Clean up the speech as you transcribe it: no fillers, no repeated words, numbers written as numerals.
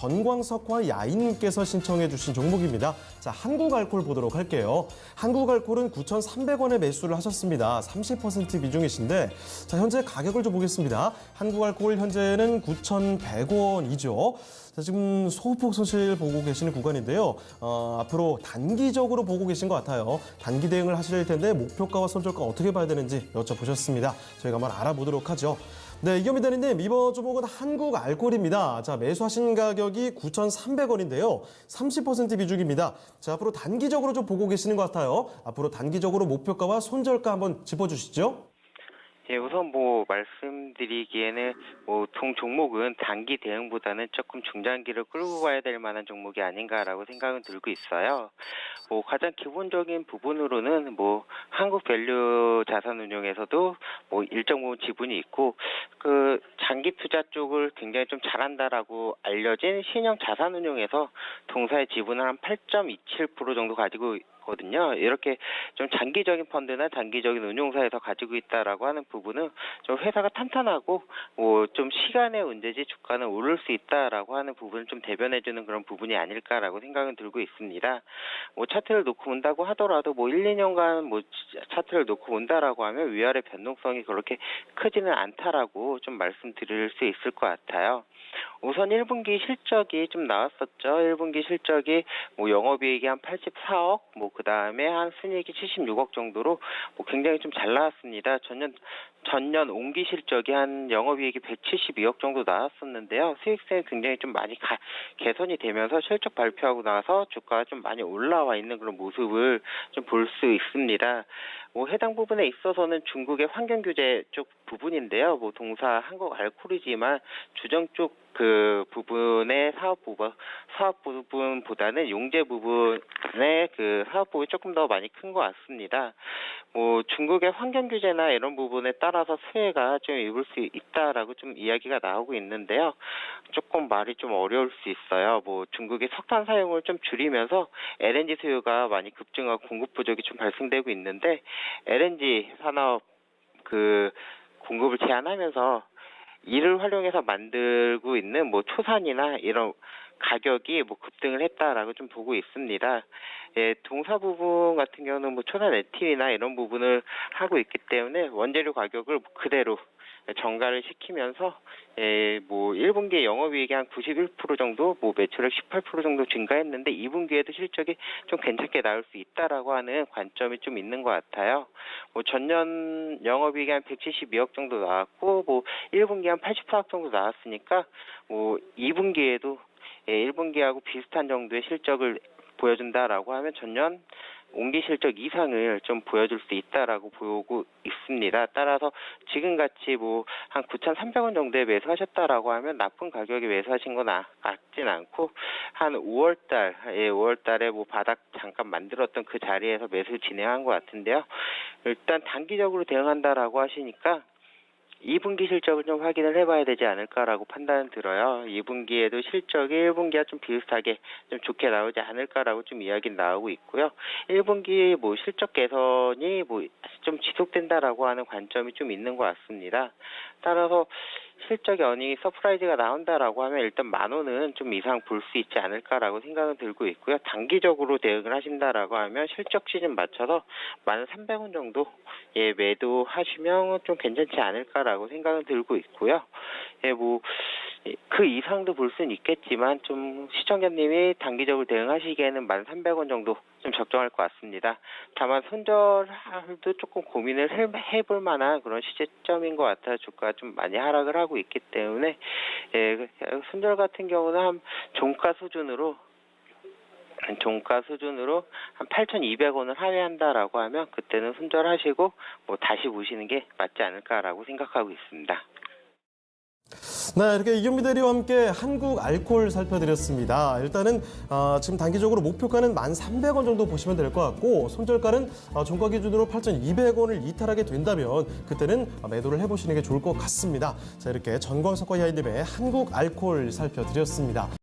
전광석화 야인님께서 신청해 주신 종목입니다. 자, 한국알콜 보도록 할게요. 한국알콜은 9,300원에 매수를 하셨습니다. 30% 비중이신데, 자, 현재 가격을 좀 보겠습니다. 한국알콜 현재는 9,100원이죠. 자, 지금 소폭 손실 보고 계시는 구간인데요. 앞으로 단기적으로 보고 계신 것 같아요. 단기 대응을 하실 텐데 목표가와 손절가 어떻게 봐야 되는지 여쭤보셨습니다. 저희가 한번 알아보도록 하죠. 네, 이겸희 대리님, 이번 종목은 한국알콜입니다. 자, 매수하신 가격이 9,300원인데요. 30% 비중입니다. 자, 앞으로 단기적으로 좀 보고 계시는 것 같아요. 앞으로 단기적으로 목표가와 손절가 한번 짚어주시죠. 예, 우선 말씀드리기에는 동 종목은 단기 대응보다는 조금 중장기를 끌고 가야 될 만한 종목이 아닌가라고 생각은 들고 있어요. 가장 기본적인 부분으로는 한국밸류 자산운용에서도 일정 부분 지분이 있고, 그 장기 투자 쪽을 굉장히 좀 잘한다라고 알려진 신영 자산운용에서 동사의 지분을 한 8.27% 정도 가지고 거든요. 이렇게 좀 장기적인 펀드나 장기적인 운용사에서 가지고 있다라고 하는 부분은 좀 회사가 탄탄하고 좀 시간의 문제지 주가는 오를 수 있다라고 하는 부분을 좀 대변해주는 그런 부분이 아닐까라고 생각은 들고 있습니다. 차트를 놓고 본다고 하더라도 1, 2년간 차트를 놓고 본다라고 하면 위아래 변동성이 그렇게 크지는 않다라고 좀 말씀드릴 수 있을 것 같아요. 우선 1분기 실적이 좀 나왔었죠. 1분기 실적이 영업이익이 한 84억, 그 다음에 한 순이익이 76억 정도로 굉장히 좀 잘 나왔습니다. 전년 온기 실적이 한 영업이익이 172억 정도 나왔었는데요. 수익성이 굉장히 좀 많이 개선이 되면서 실적 발표하고 나서 주가가 좀 많이 올라와 있는 그런 모습을 좀 볼 수 있습니다. 해당 부분에 있어서는 중국의 환경 규제 쪽 부분인데요. 동사 한국알콜이지만 주정 쪽 그 부분의 사업 부분보다는 용재 부분의 그 사업 부분이 조금 더 많이 큰 것 같습니다. 중국의 환경 규제나 이런 부분에 따라서 수혜가 좀 입을 수 있다라고 좀 이야기가 나오고 있는데요. 조금 말이 좀 어려울 수 있어요. 중국이 석탄 사용을 좀 줄이면서 LNG 수요가 많이 급증하고 공급 부족이 좀 발생되고 있는데, LNG 산업 그 공급을 제한하면서 이를 활용해서 만들고 있는 초산이나 이런 가격이 급등을 했다라고 좀 보고 있습니다. 예, 동사 부분 같은 경우는 초산 에틸이나 이런 부분을 하고 있기 때문에 원재료 가격을 그대로 정가를 시키면서 1분기에 영업이익이 한 91% 정도, 매출액 18% 정도 증가했는데 2분기에도 실적이 좀 괜찮게 나올 수 있다라고 하는 관점이 좀 있는 것 같아요. 전년 영업이익이 한 172억 정도 나왔고, 1분기 한 84억 정도 나왔으니까 2분기에도 1분기하고 비슷한 정도의 실적을 보여준다라고 하면 전년 온기 실적 이상을 좀 보여줄 수 있다라고 보고 있습니다. 따라서 지금같이 한 9,300원 정도에 매수하셨다라고 하면 나쁜 가격에 매수하신 건 같진 않고, 한 5월달에 바닥 잠깐 만들었던 그 자리에서 매수 진행한 것 같은데요. 일단 단기적으로 대응한다라고 하시니까 2분기 실적을 좀 확인을 해봐야 되지 않을까라고 판단은 들어요. 2분기에도 실적이 1분기와 좀 비슷하게 좀 좋게 나오지 않을까라고 좀 이야기는 나오고 있고요. 1분기 실적 개선이 좀 지속된다라고 하는 관점이 좀 있는 것 같습니다. 따라서 실적이 어닝이 서프라이즈가 나온다라고 하면 일단 10,000원은 좀 이상 볼 수 있지 않을까라고 생각은 들고 있고요. 단기적으로 대응을 하신다라고 하면 실적 시즌 맞춰서 13,000원 정도 매도하시면 좀 괜찮지 않을까라고 생각은 들고 있고요. 그 이상도 볼 수는 있겠지만 좀 시청자님이 단기적으로 대응하시기에는 13,000원 정도 좀 적정할 것 같습니다. 다만 손절도 조금 고민을 해볼 만한 그런 시제점인 것 같아요. 주가가 좀 많이 하락을 하고 있기 때문에 손절 같은 경우는 한 종가 수준으로 한 8,200원을 하회한다라고 하면 그때는 손절하시고 다시 보시는 게 맞지 않을까라고 생각하고 있습니다. 네, 이렇게 이겸희 대리와 함께 한국알콜 살펴드렸습니다. 일단은 지금 단기적으로 목표가는 13,000원 정도 보시면 될 것 같고, 손절가는 종가 기준으로 8,200원을 이탈하게 된다면 그때는 매도를 해보시는 게 좋을 것 같습니다. 자, 이렇게 전광석과 야인님의 한국알콜 살펴드렸습니다.